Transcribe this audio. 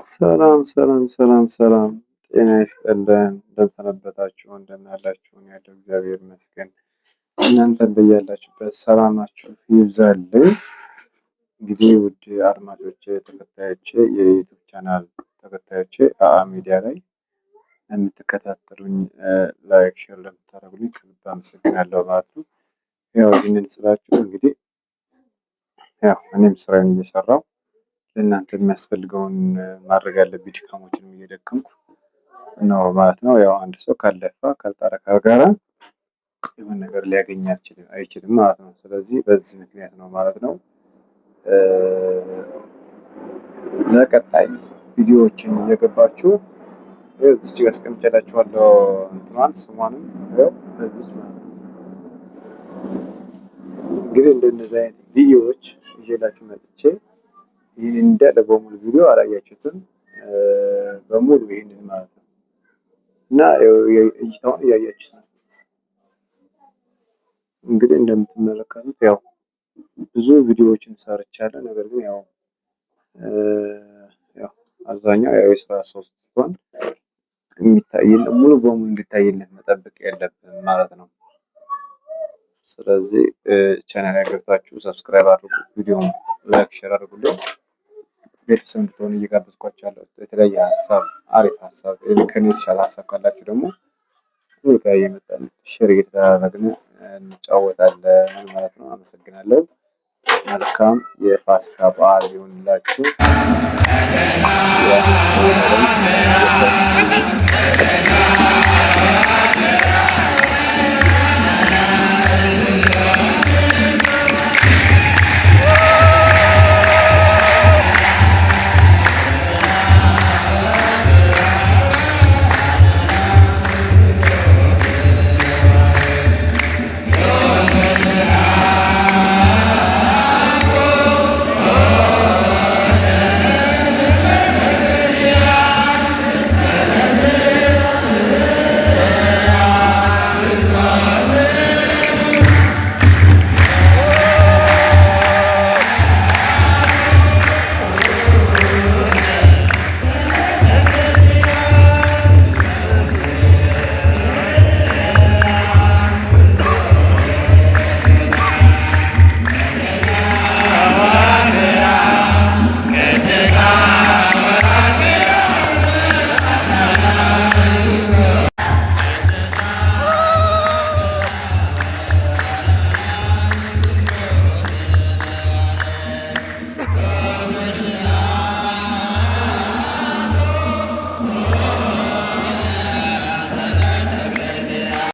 ሰላም ሰላም ሰላም ሰላም፣ ጤና ይስጥልን። እንደምሰነበታችሁ እንደምን አላችሁ? ያለው እግዚአብሔር ይመስገን። እናንተን በያላችሁበት ሰላማችሁ ይብዛልኝ። እንግዲህ ውድ አድማጮቼ፣ ተከታዮቼ፣ የዩቱብ ቻናል ተከታዮቼ አአ ሚዲያ ላይ የምትከታተሉኝ ላይክ፣ ሼር ለምታደርጉልኝ ከልብ አመሰግናለሁ ማለት ነው። ያው ይህንን ስላችሁ እንግዲህ ያው እኔም ስራዬን እየሰራው ለእናንተ የሚያስፈልገውን ማድረግ ያለብኝ ድካሞችንም እየደከምኩ ነው ማለት ነው። ያው አንድ ሰው ካልለፋ ካልጣረ ካልጋራ የሆነ ነገር ሊያገኝ አይችልም ማለት ነው። ስለዚህ በዚህ ምክንያት ነው ማለት ነው ለቀጣይ ቪዲዮዎችን እየገባችሁ እዚች ጋር አስቀምጬላችኋለሁ እንትኗን ስሟንም በዚች ማለት ነው። እንግዲህ እንደነዚህ አይነት ቪዲዮዎች ይዤላችሁ መጥቼ ይህን እንዳለ በሙሉ ቪዲዮ አላያችሁትም በሙሉ ይህንን ማለት ነው እና እይታውን እያያችሁት ነው። እንግዲህ እንደምትመለከቱት ያው ብዙ ቪዲዮዎችን ሰርቻለሁ። ነገር ግን ያው አብዛኛው ያው የስራ ሰው ሲሆን የሚታይልን ሙሉ በሙሉ እንዲታይልን መጠበቅ የለብንም ማለት ነው። ስለዚህ ቻናል ያገብታችሁ ሰብስክራይብ አድርጉ፣ ቪዲዮውን ላይክ ሼር አድርጉልኝ። ቤተሰብ እንድትሆኑ እየጋበዝኳችሁ ያለው የተለያየ ሀሳብ አሪፍ ሀሳብ ከኔ የተሻለ ሀሳብ ካላችሁ ደግሞ ጋር እየመጣን ሼር እየተደራረግን እንጫወታለን ማለት ነው። አመሰግናለሁ። መልካም የፋሲካ በዓል ይሁንላችሁ።